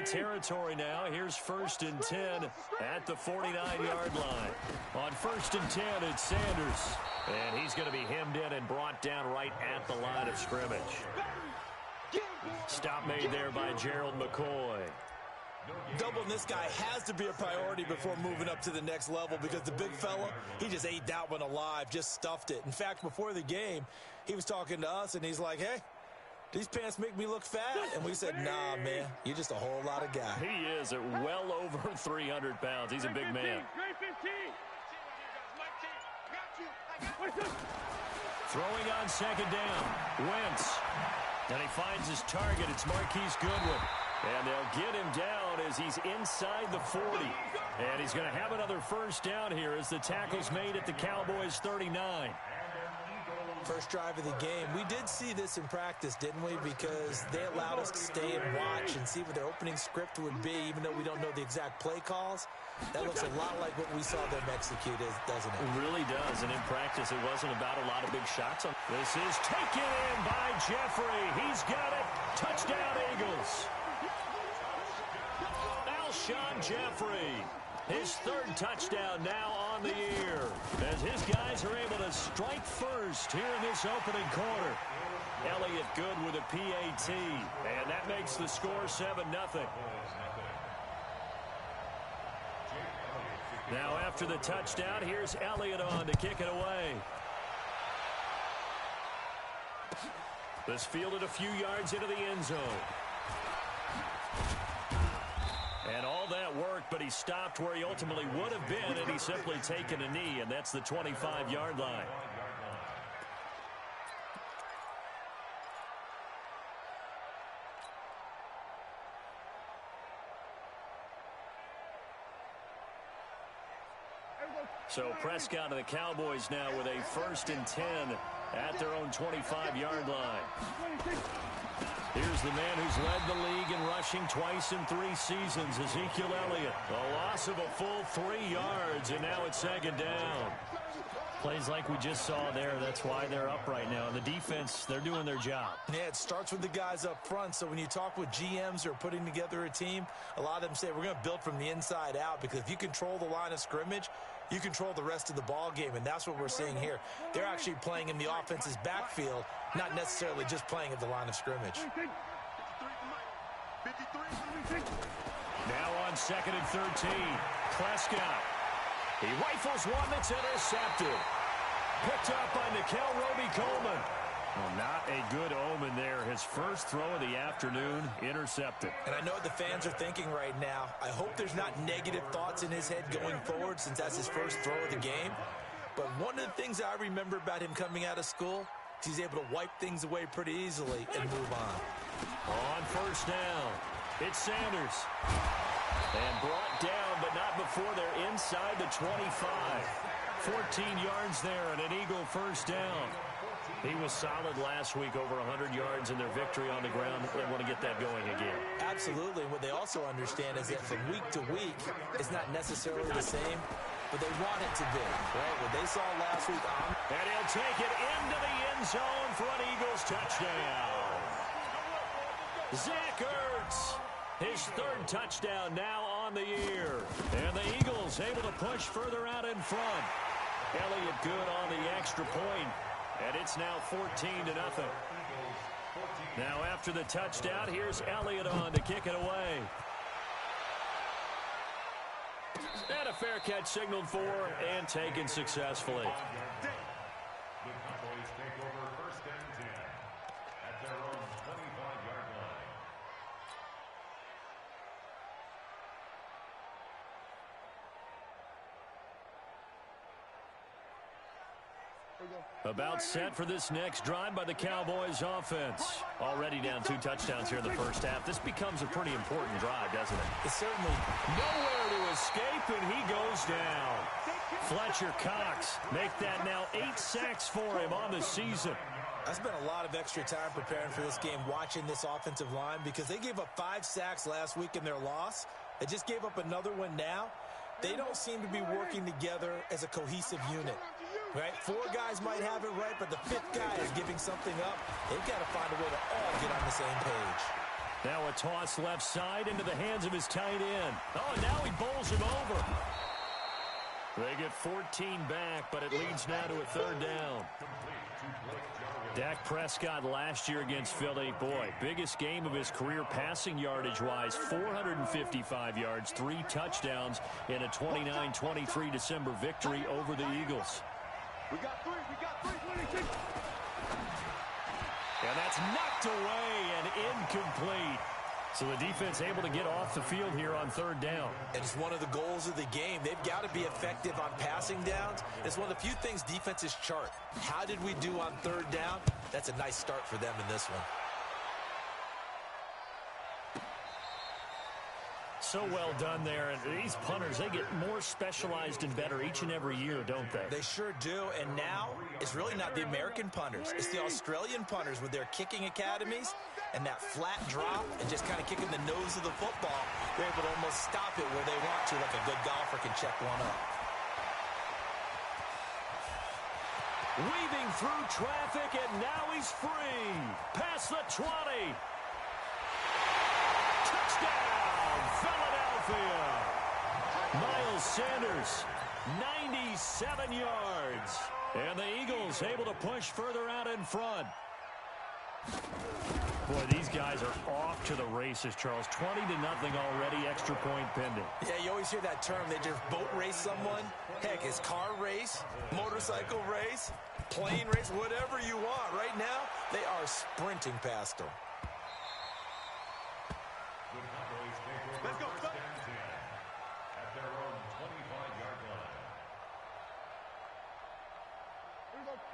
territory now. Here's 1st and 10 at the 49-yard line. On 1st and 10, it's Sanders. And he's going to be hemmed in and brought down right at the line of scrimmage. Stop made there by Gerald McCoy. Doubling this guy has to be a priority before moving up to the next level because the big fella, he just ate that one alive, just stuffed it. In fact, before the game, he was talking to us, and he's like, hey, these pants make me look fat. And we said, nah, man, you're just a whole lot of guy. He is at well over 300 pounds. He's a big man. Throwing on 2nd down. Wentz. And he finds his target. It's Marquise Goodwin. And they'll get him down as he's inside the 40. And he's going to have another 1st down here as the tackle's made at the Cowboys' 39. First drive of the game. We did see this in practice, didn't we? Because they allowed us to stay and watch and see what their opening script would be, even though we don't know the exact play calls. That looks a lot like what we saw them execute, doesn't it? It really does. And in practice, it wasn't about a lot of big shots. This is taken in by Jeffrey. He's got it. Touchdown, Eagles. Alshon Jeffrey. His 3rd touchdown now on the year as his guys are able to strike first here in this opening quarter. Elliott good with a PAT, and that makes the score 7-0. Now after the touchdown, here's Elliott on to kick it away. This fielded a few yards into the end zone. And all that worked, but he stopped where he ultimately would have been, and he's simply taken a knee, and that's the 25-yard line. So Prescott and the Cowboys now with a 1st and 10 at their own 25-yard line. Here's the man who's led the league in rushing twice in 3 seasons, Ezekiel Elliott. A loss of a full 3 yards, and now it's 2nd down. Plays like we just saw there. That's why they're up right now. And the defense, they're doing their job. Yeah, it starts with the guys up front. So when you talk with GMs who are putting together a team, a lot of them say we're going to build from the inside out, because if you control the line of scrimmage, you control the rest of the ball game, and that's what we're seeing here. They're actually playing in the offense's backfield, not necessarily just playing at the line of scrimmage. Now on 2nd and 13, Prescott. He rifles one that's intercepted. Picked up by Nickel Roby-Coleman. Well, not a good omen there. His first throw of the afternoon intercepted. And I know what the fans are thinking right now. I hope there's not negative thoughts in his head going forward, since that's his first throw of the game. But one of the things I remember about him coming out of school is he's able to wipe things away pretty easily and move on. On 1st down, it's Sanders. And brought down, but not before they're inside the 25. 14 yards there and an Eagle 1st down. He was solid last week, over 100 yards in their victory on the ground. They want to get that going again. Absolutely. What they also understand is that from week to week, it's not necessarily the same, but they want it to be, right? What they saw last week. And he'll take it into the end zone for an Eagles touchdown. Zach Ertz, his 3rd touchdown now on the year. And the Eagles able to push further out in front. Elliott good on the extra point. And it's now 14-0. Now after the touchdown, here's Elliott on to kick it away. And a fair catch signaled for and taken successfully. The Cowboys take over 1st and 10 at their own 25-yard line. About set for this next drive by the Cowboys offense. Already down 2 touchdowns here in the first half. This becomes a pretty important drive, doesn't it? It's certainly nowhere to escape, and he goes down. Fletcher Cox make that now 8 sacks for him on the season. I spent a lot of extra time preparing for this game, watching this offensive line, because they gave up 5 sacks last week in their loss. They just gave up another one now. They don't seem to be working together as a cohesive unit. Right? 4 guys might have it right, but the 5th guy is giving something up. They've got to find a way to all get on the same page. Now a toss left side into the hands of his tight end. Oh, and now he bowls him over. They get 14 back, but it leads now to a third down. Dak Prescott last year against Philly, boy, biggest game of his career passing yardage-wise, 455 yards, 3 touchdowns in a 29-23 December victory over the Eagles. We got three. And that's knocked away and incomplete. So the defense able to get off the field here on third down. And it's one of the goals of the game. They've got to be effective on passing downs. It's one of the few things defenses chart. How did we do on third down? That's a nice start for them in this one. So well done there. And these punters, they get more specialized and better each and every year, don't they? They sure do. And now it's really not the American punters. It's the Australian punters with their kicking academies and that flat drop and just kind of kicking the nose of the football. They're able to almost stop it where they want to, like a good golfer can check one up. Weaving through traffic, and now he's free. Past the 20. Touchdown, Philadelphia. Miles Sanders, 97 yards. And the Eagles able to push further out in front. Boy, these guys are off to the races, Charles. 20-0 already, extra point pending. Yeah, you always hear that term. They just boat race someone. Heck, it's car race, motorcycle race, plane race, whatever you want. Right now, they are sprinting past them. Let's go, son. At their own 25-yard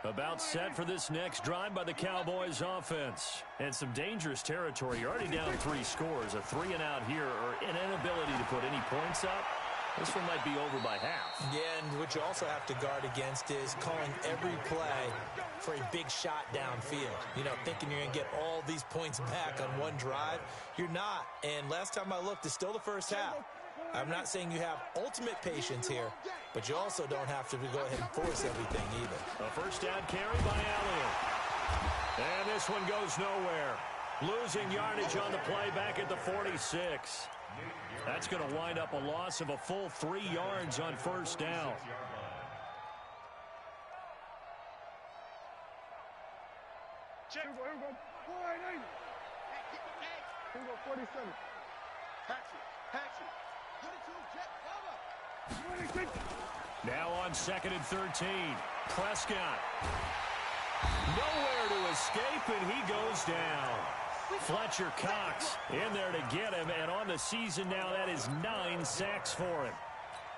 line. About set for this next drive by the Cowboys offense. And some dangerous territory. You're already down 3 scores. A 3-and-out here or an inability to put any points up. This one might be over by half. Yeah, and what you also have to guard against is calling every play for a big shot downfield. You know, thinking you're going to get all these points back on one drive. You're not. And last time I looked, it's still the first half. I'm not saying you have ultimate patience here, but you also don't have to go ahead and force everything either. A first down carry by Elliott. And this one goes nowhere. Losing yardage on the play back at the 46. That's going to wind up a loss of a full 3 yards on first down. Check. Here we go. 480. Here we go. 47. Hatchet. 22, jet cover. Now on 2nd and 13. Prescott. Nowhere to escape, and he goes down. Fletcher Cox in there to get him, and on the season now, that is 9 sacks for him.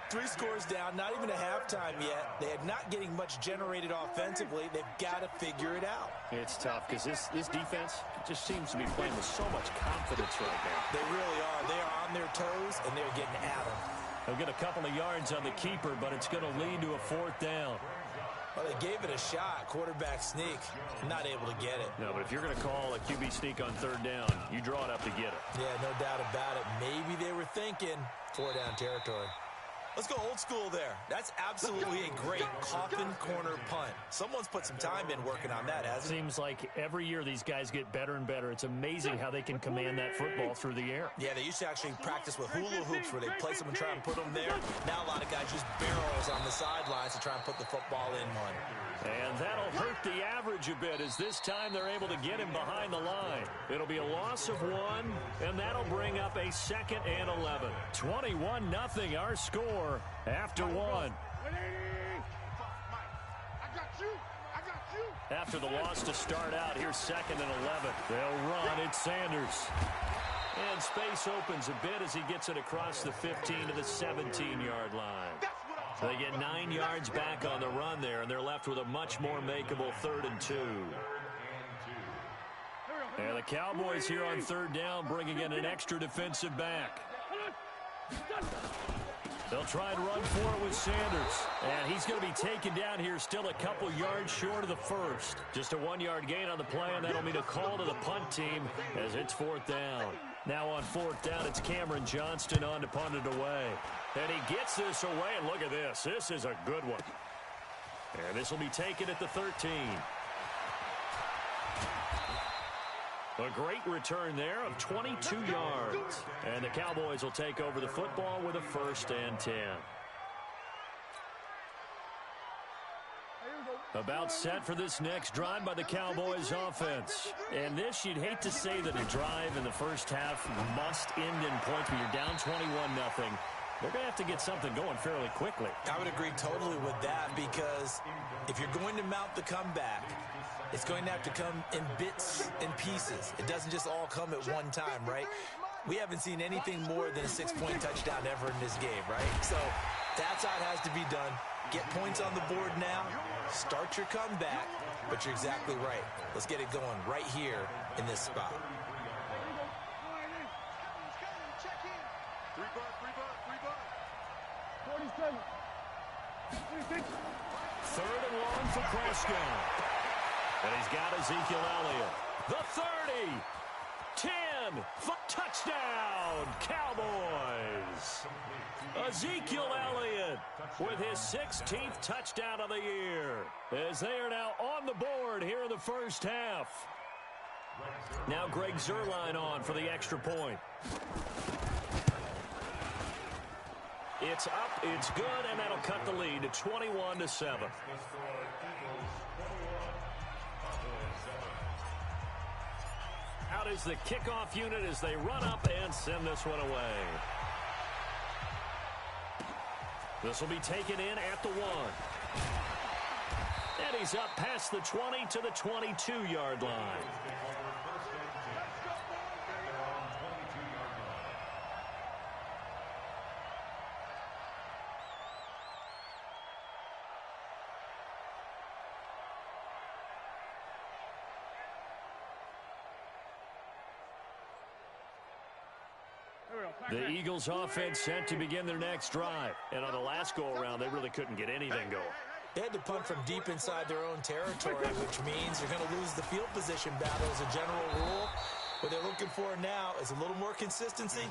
3 scores down, not even a halftime yet. They are not getting much generated offensively. They've got to figure it out. It's tough because this defense just seems to be playing with so much confidence right now. They really are. They are on their toes, and they're getting at them. They'll get a couple of yards on the keeper, but it's going to lead to a 4th down. Well, they gave it a shot. Quarterback sneak. Not able to get it. No, but if you're going to call a QB sneak on 3rd down, you draw it up to get it. Yeah, no doubt about it. Maybe they were thinking 4-down territory. Let's go old school there. That's absolutely a great coffin corner punt. Someone's put some time in working on that, hasn't it? Seems like every year these guys get better and better. It's amazing how they can command that football through the air. Yeah, they used to actually practice with hula hoops where they place them and try and put them there. Now a lot of guys use barrels on the sidelines to try and put the football in one. And that'll hurt the average a bit as this time they're able to get him behind the line. It'll be a loss of 1, and that'll bring up a 2nd and 11. 21-0 our score after 1. After the loss to start out, here's 2nd and 11. They'll run. It's Sanders. And space opens a bit as he gets it across the 15 to the 17-yard line. They get 9 yards back on the run there, and they're left with a much more makeable 3rd and 2. And the Cowboys here on 3rd down bringing in an extra defensive back. They'll try and run for it with Sanders. And he's going to be taken down here still a couple yards short of the 1st. Just a 1-yard gain on the play, and that'll mean a call to the punt team as it's 4th down. Now on 4th down, it's Cameron Johnston on to punt it away. And he gets this away, and look at this. This is a good one. And this will be taken at the 13. A great return there of 22 yards. And the Cowboys will take over the football with a 1st and 10. About set for this next drive by the Cowboys offense. And this, you'd hate to say that a drive in the first half must end in points, but you're down 21-0. They're going to have to get something going fairly quickly. I would agree totally with that, because if you're going to mount the comeback, it's going to have to come in bits and pieces. It doesn't just all come at one time, right? We haven't seen anything more than a 6-point touchdown ever in this game, right? So that's how it has to be done. Get points on the board now. Start your comeback. But you're exactly right. Let's get it going right here in this spot. 47. 26. 3rd and long for Prescott. And he's got Ezekiel Elliott. The 30. 10. For touchdown, Cowboys. Ezekiel Elliott with his 16th touchdown of the year, as they are now on the board here in the first half. Now Greg Zuerlein on for the extra point. It's up, it's good, and that'll cut the lead to 21-7. Out is the kickoff unit as they run up and send this one away. This will be taken in at the 1. And he's up past the 20 to the 22-yard line. The Eagles offense set to begin their next drive. And on the last go-around, they really couldn't get anything going. They had to punt from deep inside their own territory, which means you're going to lose the field position battle as a general rule. What they're looking for now is a little more consistency,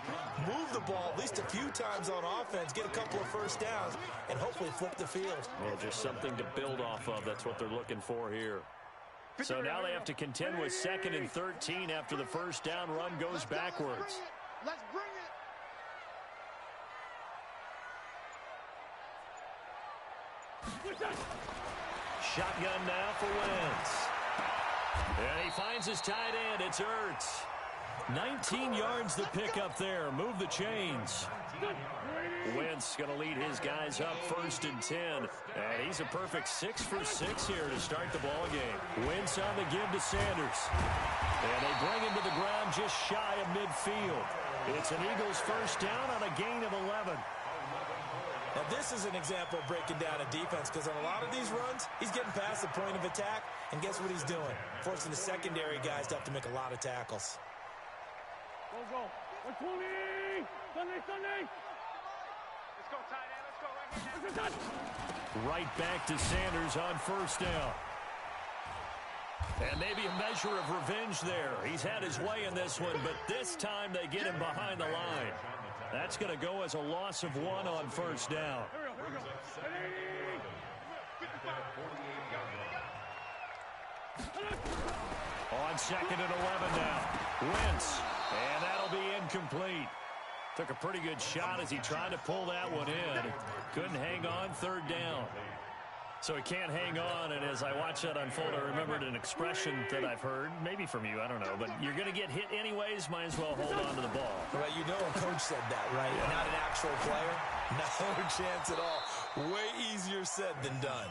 move the ball at least a few times on offense, get a couple of first downs, and hopefully flip the field. Yeah, just something to build off of. That's what they're looking for here. So now they have to contend with 2nd and 13 after the first down run goes backwards. Let's bring it. Shotgun now for Wentz. And he finds his tight end. It's Ertz. 19 yards to pick up there. Move the chains. Wentz going to lead his guys up 1st and 10. And he's a perfect 6 for 6 here to start the ball game. Wentz on the give to Sanders. And they bring him to the ground just shy of midfield. It's an Eagles first down on a gain of 11. Now, this is an example of breaking down a defense, because on a lot of these runs, he's getting past the point of attack, and guess what he's doing? Forcing the secondary guys to have to make a lot of tackles. Go. 120. Sunday. Let's go, tight end. Let's go right here. Right back to Sanders on first down. And maybe a measure of revenge there. He's had his way in this one, but this time they get him behind the line. That's going to go as a loss of 1 on first down. On 2nd and 11 now. Wentz. And that'll be incomplete. Took a pretty good shot as he tried to pull that one in. Couldn't hang on, 3rd down. So he can't hang on, and as I watch that unfold, I remembered an expression that I've heard, maybe from you, I don't know, but you're going to get hit anyways, might as well hold on to the ball. Well, you know a coach said that, right? Yeah. Not an actual player. No chance at all. Way easier said than done.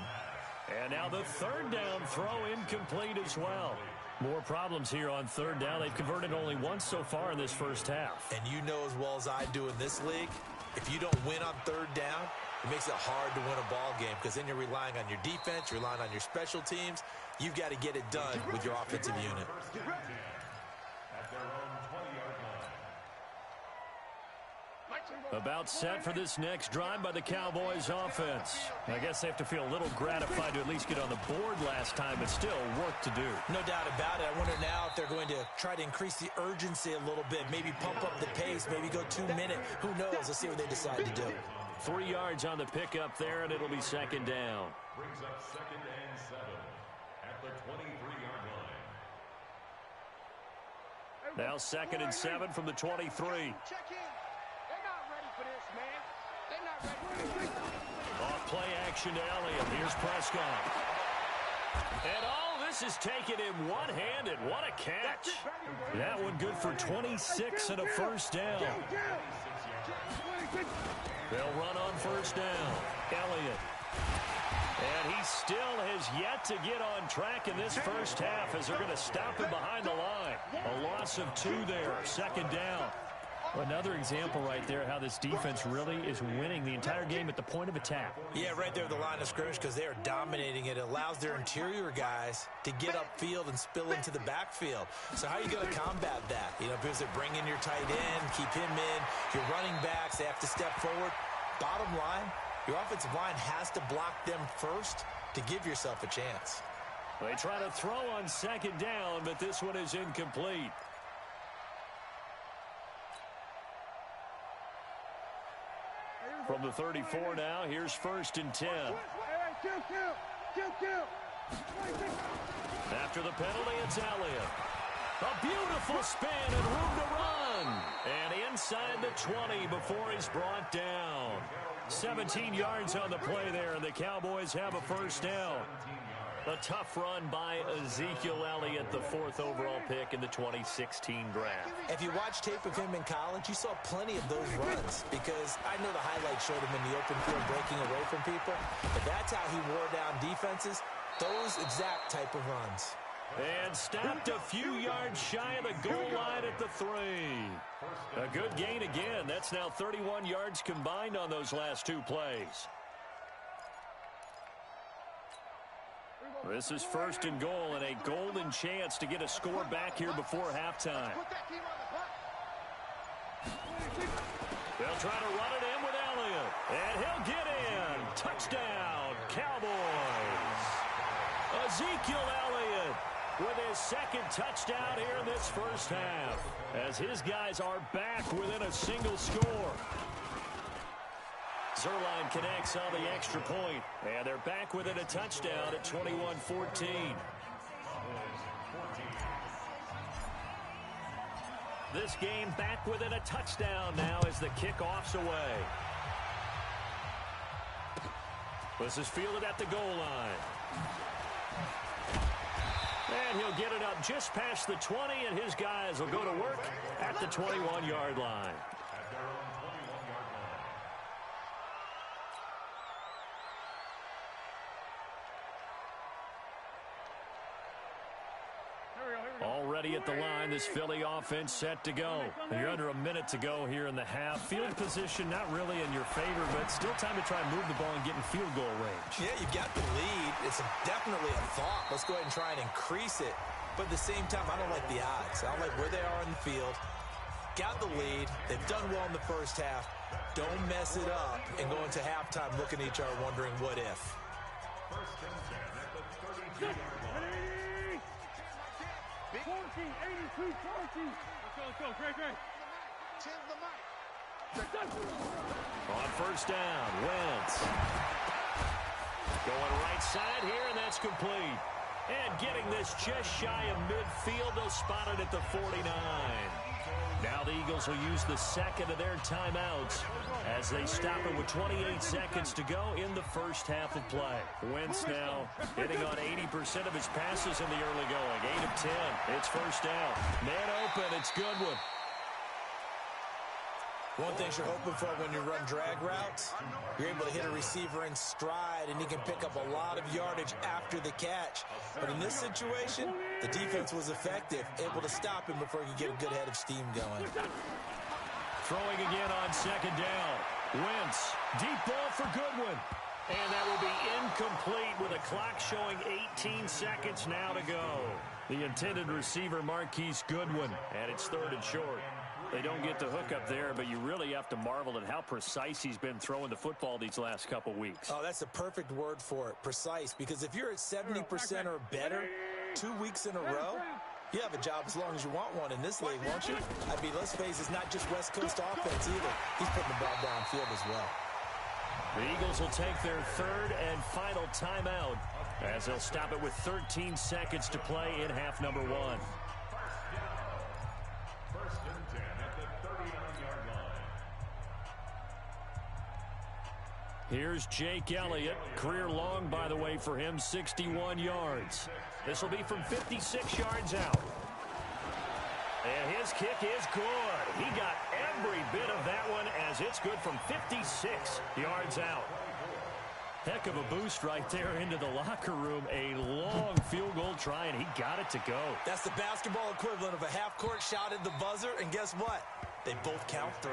And now the 3rd down throw incomplete as well. More problems here on 3rd down. They've converted only once so far in this first half. And you know as well as I do in this league, if you don't win on 3rd down, it makes it hard to win a ball game, because then you're relying on your defense, you're relying on your special teams. You've got to get it done with your offensive unit. About set for this next drive by the Cowboys offense. I guess they have to feel a little gratified to at least get on the board last time, but still work to do. No doubt about it. I wonder now if they're going to try to increase the urgency a little bit, maybe pump up the pace, maybe go 2-minute. Who knows? Let's see what they decide to do. 3 yards on the pickup there, and it'll be 2nd down. Brings up 2nd and 7 at the 23-yard line. Now 2nd and 7 from the 23. Check in. They're not ready for this, man. They're not ready for this. Off play action to Elliott. Here's Prescott. And all this is taken in one-handed. What a catch. That one good for 26 and a first down. They'll run on first down. Elliott. And he still has yet to get on track in this first half as they're going to stop him behind the line. A loss of 2 there. 2nd down. Another example right there how this defense really is winning the entire game at the point of attack. Yeah, right there at the line of scrimmage because they are dominating it. It allows their interior guys to get upfield and spill into the backfield. So how are you going to combat that? You know, because they bring in your tight end, keep him in. Your running backs, they have to step forward. Bottom line, your offensive line has to block them first to give yourself a chance. They try to throw on 2nd down, but this one is incomplete. From the 34 now, here's 1st and 10. After the penalty, it's Elliott. A beautiful spin and room to run. And inside the 20 before he's brought down. 17 yards on the play there, and the Cowboys have a first down. A tough run by Ezekiel Elliott, the 4th overall pick in the 2016 draft. If you watch tape of him in college, you saw plenty of those runs because I know the highlights showed him in the open field breaking away from people. But that's how he wore down defenses, those exact type of runs. And stopped a few yards shy of the goal line at the 3. A good gain again. That's now 31 yards combined on those last 2 plays. This is 1st and goal and a golden chance to get a score back here before halftime. They'll try to run it in with Elliott. And he'll get in. Touchdown, Cowboys. Ezekiel Elliott with his 2nd touchdown here in this first half. As his guys are back within a single score. Zerline connects on the extra point, and they're back within a touchdown at 21-14. This game back within a touchdown now as the kickoff's away. This is fielded at the goal line. And he'll get it up just past the 20, and his guys will go to work at the 21-yard line. Already at the line, this Philly offense set to go. You're under a minute to go here in the half. Field position not really in your favor, but still time to try and move the ball and get in field goal range. Yeah, you've got the lead. It's definitely a thought. Let's go ahead and try and increase it. But at the same time, I don't like the odds. I don't like where they are on the field. Got the lead. They've done well in the first half. Don't mess it up and go into halftime looking at each other wondering what if. 1st and 10 at the 32-yard line. 82, 40. Let's go, Great. Change the mic. On first down, Wentz. Going right side here, and that's complete. And getting this just shy of midfield, they'll spot it at the 49. Now the Eagles will use the 2nd of their timeouts as they stop it with 28 seconds to go in the first half of play. Wentz now hitting on 80% of his passes in the early going. 8 of 10. It's first down. Man open. It's Goodwin. One thing you're hoping for when you run drag routes, you're able to hit a receiver in stride, and he can pick up a lot of yardage after the catch. But in this situation, the defense was effective, able to stop him before he could get a good head of steam going. Throwing again on 2nd down. Wentz, deep ball for Goodwin. And that will be incomplete with a clock showing 18 seconds now to go. The intended receiver, Marquise Goodwin, and it's 3rd and short. They don't get the hook up there, but you really have to marvel at how precise he's been throwing the football these last couple weeks. Oh, that's the perfect word for it, precise. Because if you're at 70% or better 2 weeks in a row, you have a job as long as you want one in this league, won't you? I mean, let's face it, it's not just West Coast offense either. He's putting the ball downfield as well. The Eagles will take their 3rd and final timeout as they'll stop it with 13 seconds to play in half number 1. Here's Jake Elliott. Career long, by the way, for him, 61 yards. This will be from 56 yards out. And his kick is good. He got every bit of that one as it's good from 56 yards out. Heck of a boost right there into the locker room. A long field goal try, and he got it to go. That's the basketball equivalent of a half-court shot at the buzzer, and guess what? They both count 3.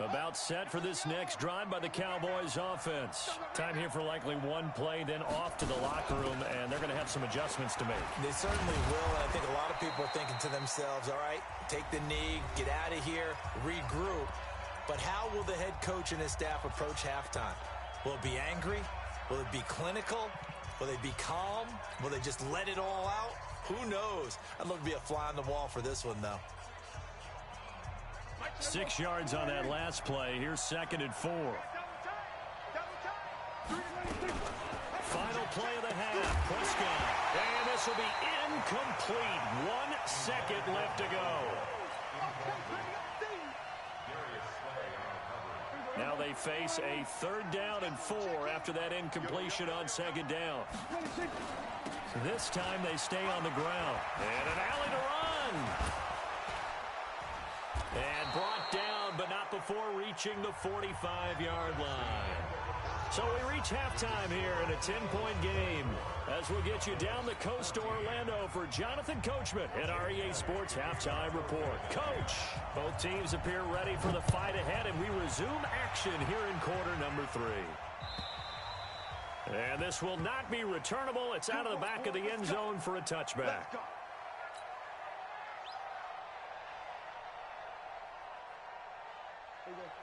About set for this next drive by the Cowboys offense. Time here for likely one play, then off to the locker room, and they're going to have some adjustments to make. They certainly will, and I think a lot of people are thinking to themselves, all right, take the knee, get out of here, regroup. But how will the head coach and his staff approach halftime? Will it be angry? Will it be clinical? Will they be calm? Will they just let it all out? Who knows? I'd love to be a fly on the wall for this one, though. 6 yards on that last play. Here's 2nd and 4. Final play of the half. Prescott. And this will be incomplete. 1 second left to go. Now they face a 3rd down and 4 after that incompletion on 2nd down. This time they stay on the ground. And an alley to run. And brought down, but not before reaching the 45-yard line. So we reach halftime here in a 10-point game as we'll get you down the coast to Orlando for Jonathan Coachman at our EA Sports Halftime Report. Coach, both teams appear ready for the fight ahead, and we resume action here in quarter number 3. And this will not be returnable. It's out of the back of the end zone for a touchback.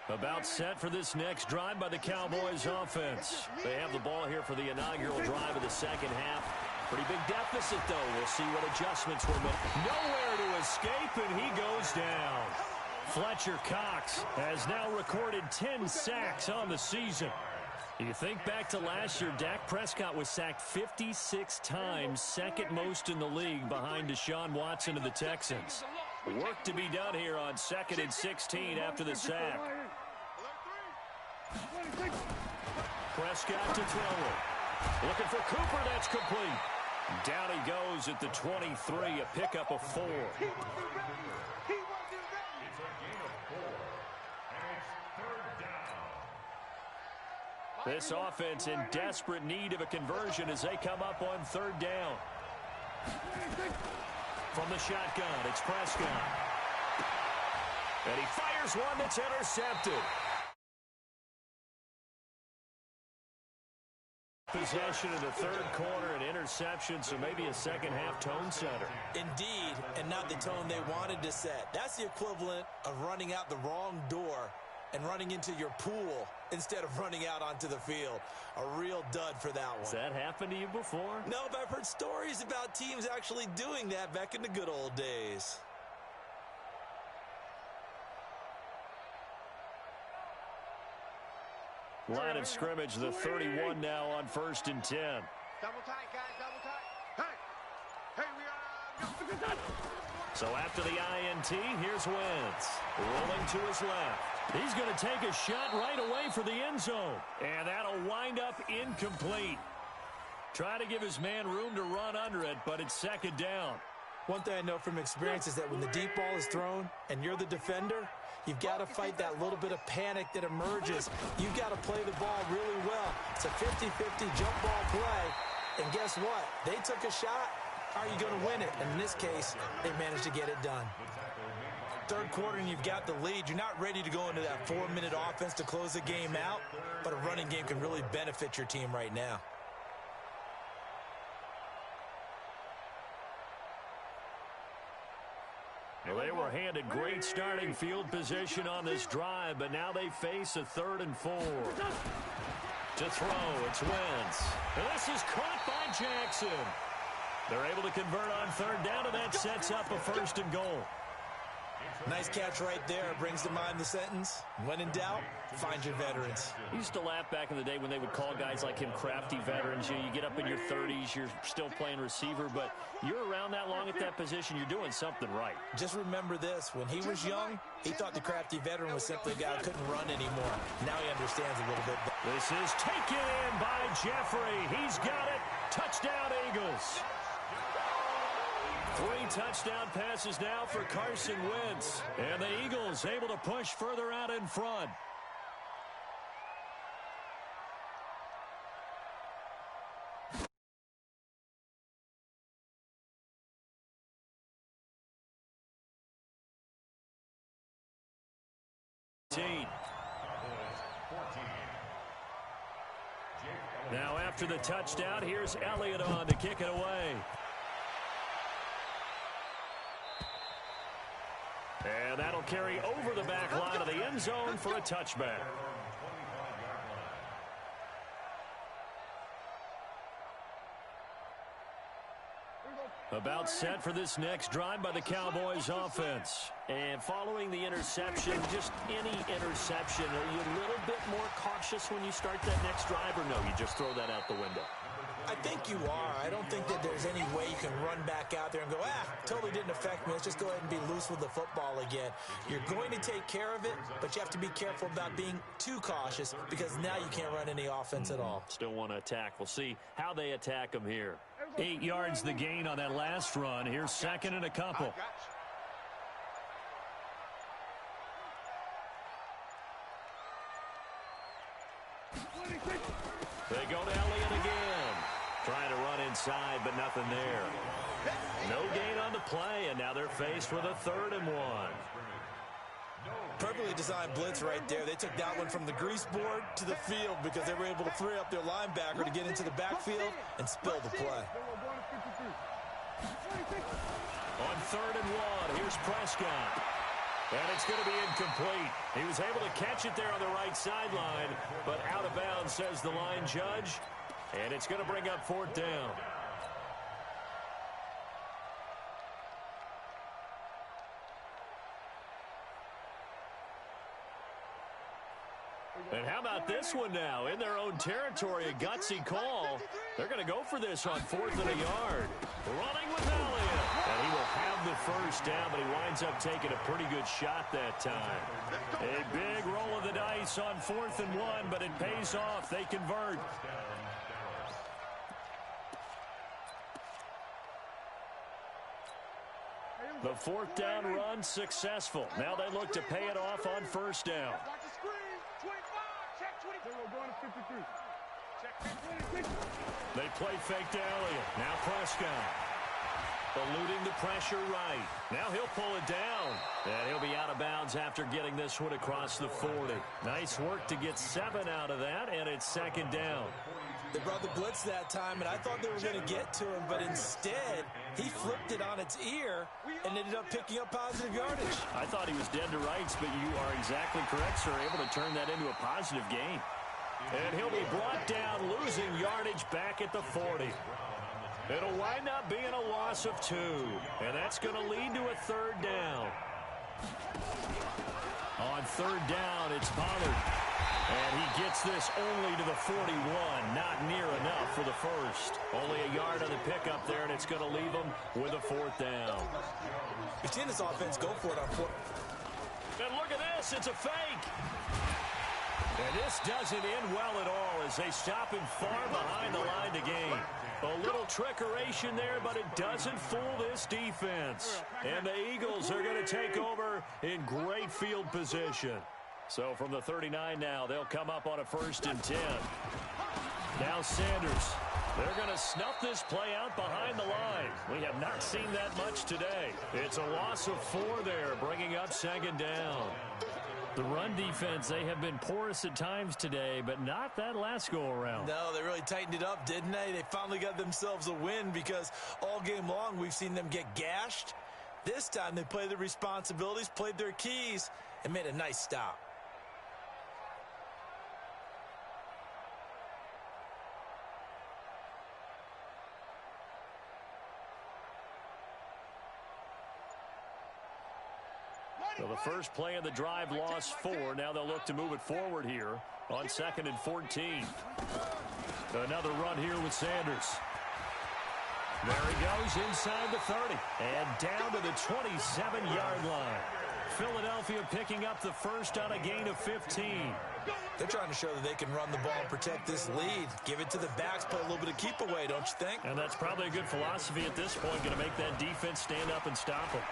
About set for this next drive by the Cowboys offense. They have the ball here for the inaugural drive of the second half. Pretty big deficit, though. We'll see what adjustments were made. Nowhere to escape, and he goes down. Fletcher Cox has now recorded 10 sacks on the season. You think back to last year, Dak Prescott was sacked 56 times, second most in the league behind Deshaun Watson of the Texans. Work to be done here on 2nd and 16 after the sack. Prescott to throw it. Looking for Cooper, that's complete. Down he goes at the 23, a pickup of 4. This offense in desperate need of a conversion as they come up on 3rd down. From the shotgun, it's Prescott. And he fires one that's intercepted. Possession in the 3rd quarter, an interception, so maybe a second-half tone setter. Indeed, and not the tone they wanted to set. That's the equivalent of running out the wrong door and running into your pool instead of running out onto the field. A real dud for that one. Has that happened to you before? No, but I've heard stories about teams actually doing that back in the good old days. Line of scrimmage, the 31 now on 1st and 10. Double tight, guys, double tight. Hey, we are... So after the INT, here's Wentz. Rolling to his left. He's going to take a shot right away for the end zone. And that'll wind up incomplete. Try to give his man room to run under it, but it's 2nd down. One thing I know from experience is that when the deep ball is thrown and you're the defender, you've got to fight that little bit of panic that emerges. You've got to play the ball really well. It's a 50-50 jump ball play. And guess what? They took a shot. How are you going to win it? And in this case, they managed to get it done. 3rd quarter and you've got the lead. You're not ready to go into that 4-minute offense to close the game out, but a running game can really benefit your team right now. Well, they were handed great starting field position on this drive, but now they face a 3rd and 4. To throw, it's Wentz. And this is caught by Jackson. They're able to convert on 3rd down, and that sets up a 1st and goal. Nice catch right there. Brings to mind the sentence, when in doubt, find your veterans. I used to laugh back in the day when they would call guys like him crafty veterans. You get up in your 30s, you're still playing receiver, but you're around that long at that position, you're doing something right. Just remember this. When he was young, he thought the crafty veteran was simply a guy who couldn't run anymore. Now he understands a little bit. This is taken in by Jeffrey. He's got it. Touchdown, Eagles. 3 touchdown passes now for Carson Wentz. And the Eagles able to push further out in front. Now after the touchdown, here's Elliott on to kick it away. And that'll carry over the back line of the end zone for a touchback. About set for this next drive by the Cowboys offense. And following the interception, just any interception, are you a little bit more cautious when you start that next drive, or no, you just throw that out the window? I think you are. I don't think that there's any way you can run back out there and go, totally didn't affect me. Let's just go ahead and be loose with the football again. You're going to take care of it, but you have to be careful about being too cautious because now you can't run any offense at all. Still want to attack. We'll see how they attack them here. 8 yards the gain on that last run. Here's second and a couple. They go to Elliott again. Trying to run inside, but nothing there. No gain on the play, and now they're faced with a 3rd and 1. Perfectly designed blitz right there. They took that one from the grease board to the field because they were able to free up their linebacker to get into the backfield and spill the play. On 3rd and 1, here's Prescott. And it's going to be incomplete. He was able to catch it there on the right sideline, but out of bounds, says the line judge. And it's going to bring up 4th down. And how about this one now? In their own territory, a gutsy call. They're going to go for this on 4th and a yard. Running with Elliott. And he will have the first down, but he winds up taking a pretty good shot that time. A big roll of the dice on 4th and 1, but it pays off. They convert. The 4th down run successful. Now they look to pay it off on 1st down. They play fake to Elliott. Now Prescott. Eluding the pressure right. Now he'll pull it down. And he'll be out of bounds after getting this one across the 40. Nice work to get 7 out of that, and it's 2nd down. They brought the blitz that time, and I thought they were going to get to him, but instead, he flipped it on its ear and ended up picking up positive yardage. I thought he was dead to rights, but you are exactly correct, sir. Able to turn that into a positive gain. And he'll be brought down, losing yardage back at the 40. It'll wind up being a loss of 2, and that's going to lead to a 3rd down. On 3rd down, it's Pollard. And he gets this only to the 41, not near enough for the first. Only a yard on the pickup there, and it's going to leave him with a 4th down. You've seen this offense go for it on 4th. And look at this, it's a fake. And this doesn't end well at all as they stop him far behind the line to gain. A little trickeration there, but it doesn't fool this defense. And the Eagles are going to take over in great field position. So from the 39 now, they'll come up on a 1st and 10. Now Sanders. They're going to snuff this play out behind the line. We have not seen that much today. It's a loss of 4 there, bringing up 2nd down. The run defense, they have been porous at times today, but not that last go-around. No, they really tightened it up, didn't they? They finally got themselves a win because all game long we've seen them get gashed. This time they played their responsibilities, played their keys, and made a nice stop. So the first play of the drive lost 4. Now they'll look to move it forward here on 2nd and 14. Another run here with Sanders. There he goes inside the 30 and down to the 27-yard line. Philadelphia picking up the first on a gain of 15. They're trying to show that they can run the ball and protect this lead. Give it to the backs, play a little bit of keep away, don't you think? And that's probably a good philosophy at this point, going to make that defense stand up and stop them.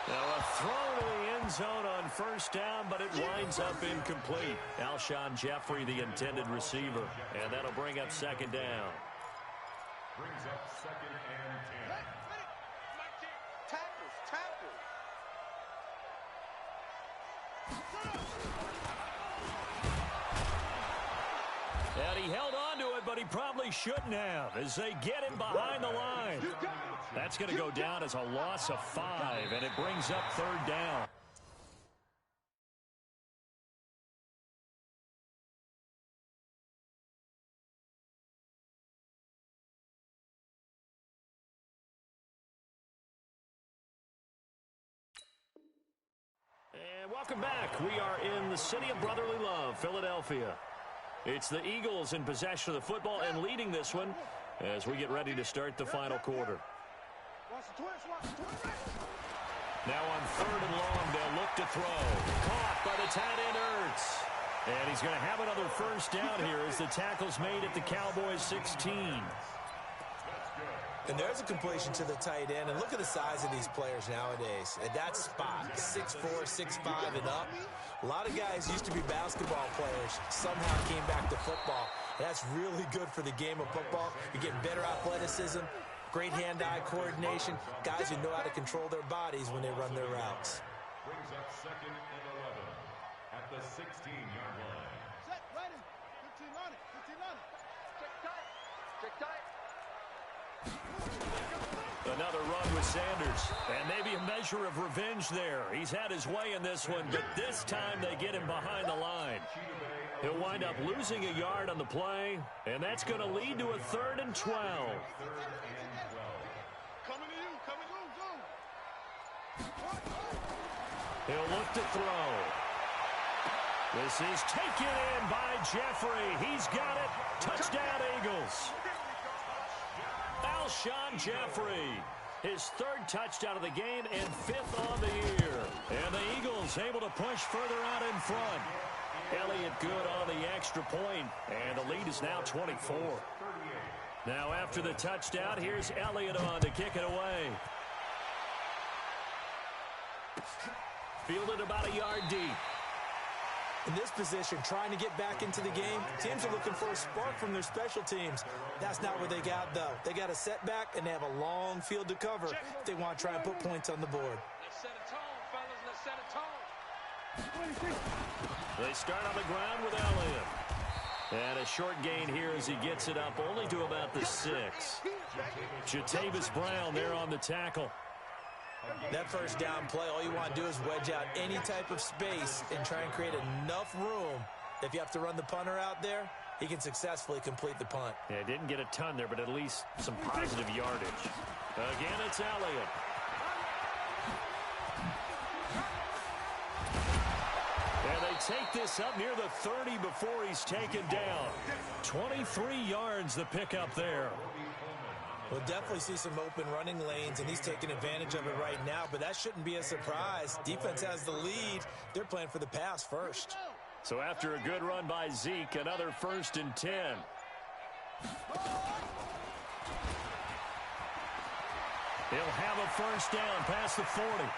Now a throw to the end zone on first down, but it winds up incomplete. Alshon Jeffrey, the intended receiver, and that'll bring up 2nd down. Brings up 2nd and 10. And he held on to it, but he probably shouldn't have as they get him behind the line. That's going to go down as a loss of 5, and it brings up 3rd down. And welcome back. We are in the city of brotherly love, Philadelphia. It's the Eagles in possession of the football and leading this one as we get ready to start the final quarter. Now on 3rd and long, they'll look to throw. Caught by the tight end, Ertz. And he's going to have another first down here as the tackle's made at the Cowboys' 16. And there's a completion to the tight end. And look at the size of these players nowadays. At that spot, 6'4", 6'5", and up. A lot of guys used to be basketball players, somehow came back to football. And that's really good for the game of football. You're getting better athleticism, great hand-eye coordination, guys who know how to control their bodies when they run their routes. Brings up 2nd and 11 at the 16-yard line. Set, ready. 15 on it. 15 on it. Check tight. Check tight. Another run with Sanders, and maybe a measure of revenge there. He's had his way in this one, but this time they get him behind the line. He'll wind up losing a yard on the play, and that's going to lead to a 3rd and 12. Coming to you. Coming to you. Go. He'll look to throw. This is taken in by Jeffrey. He's got it. Touchdown, Eagles. Alshon Jeffrey, his 3rd touchdown of the game and 5th on the year. And the Eagles able to push further out in front. Elliott good on the extra point, and the lead is now 24. Now after the touchdown, here's Elliott on to kick it away. Fielded about a yard deep. In this position, trying to get back into the game, teams are looking for a spark from their special teams. That's not what they got, though. They got a setback, and they have a long field to cover if they want to try and put points on the board. Let's set a tone, fellas. Let's set a tone. They start on the ground with Elliott. And a short gain here as he gets it up only to about the 6. Jatavis Brown there on the tackle. That first down play, all you want to do is wedge out any type of space and try and create enough room. If you have to run the punter out there, he can successfully complete the punt. Yeah, didn't get a ton there, but at least some positive yardage. Again, it's Elliott. And they take this up near the 30 before he's taken down. 23 yards the pickup there. We'll definitely see some open running lanes, and he's taking advantage of it right now, but that shouldn't be a surprise. Defense has the lead. They're playing for the pass first. So after a good run by Zeke, another 1st and 10. He'll have a first down past the 40.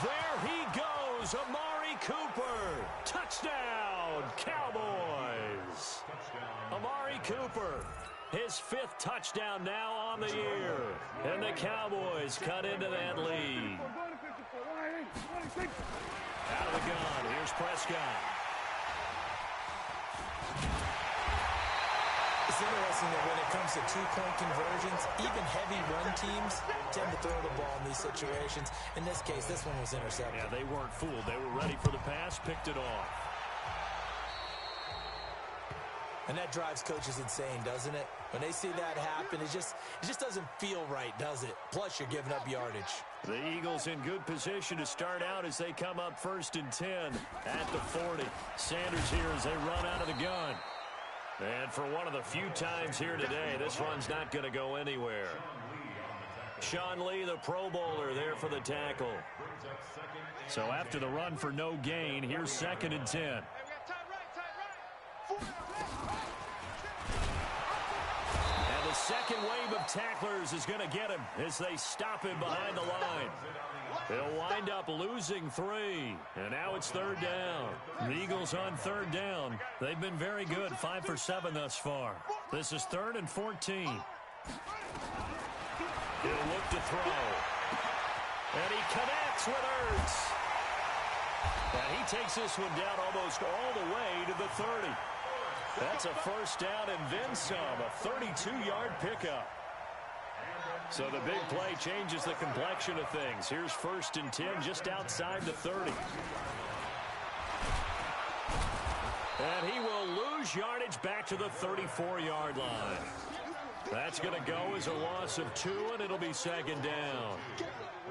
There he goes, Amari Cooper. Touchdown, Cowboys. Amari Cooper, his 5th touchdown now on the year. And the Cowboys cut into that lead. Out of the gun, here's Prescott. It's interesting that when it comes to 2-point conversions, even heavy run teams tend to throw the ball in these situations. In this case, this one was intercepted. Yeah, they weren't fooled. They were ready for the pass, picked it off. And that drives coaches insane, doesn't it? When they see that happen, it just doesn't feel right, does it? Plus, you're giving up yardage. The Eagles in good position to start out as they come up 1st and 10 at the 40. Sanders here as they run out of the gun. And for one of the few times here today, this run's not going to go anywhere. Sean Lee, the Pro Bowler, there for the tackle. So after the run for no gain, here's 2nd and 10. And the second wave of tacklers is going to get him as they stop him behind the line. They'll wind up losing 3. And now it's 3rd down. The Eagles on 3rd down. They've been very good, 5 for 7 thus far. This is 3rd and 14. He'll look to throw. And he connects with Ertz. And he takes this one down almost all the way to the 30. That's a 1st down and then some, a 32-yard pickup. So the big play changes the complexion of things. Here's 1st and 10 just outside the 30. And he will lose yardage back to the 34-yard line. That's going to go as a loss of 2, and it'll be 2nd down.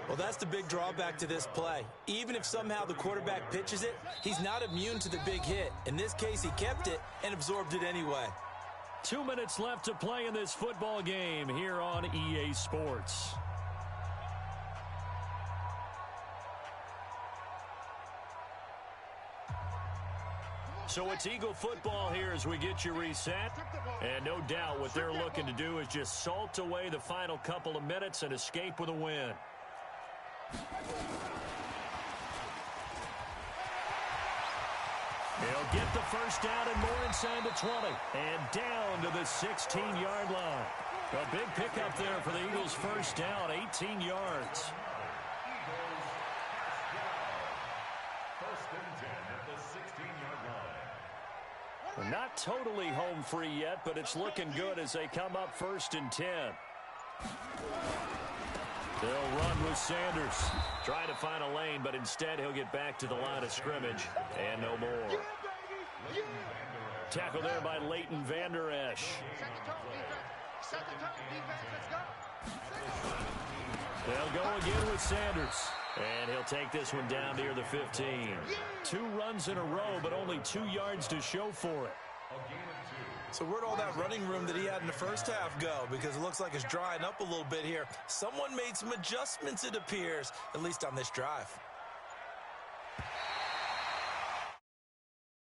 Well, that's the big drawback to this play. Even if somehow the quarterback pitches it, he's not immune to the big hit. In this case, he kept it and absorbed it anyway. 2 minutes left to play in this football game here on EA Sports. So it's Eagle football here as we get you reset. And no doubt what they're looking to do is just salt away the final couple of minutes and escape with a win. He'll get the 1st down and more inside the 20. And down to the 16-yard line. A big pickup there for the Eagles' 1st down, 18 yards. Not totally home free yet, but it's looking good as they come up 1st and 10. They'll run with Sanders. Trying to find a lane, but instead he'll get back to the line of scrimmage. And no more. Tackle there by Leighton Vander Esch. They'll go again with Sanders. And he'll take this one down near the 15. 2 runs in a row, but only 2 yards to show for it. So where'd all that running room that he had in the first half go? Because it looks like it's drying up a little bit here. Someone made some adjustments, it appears, at least on this drive.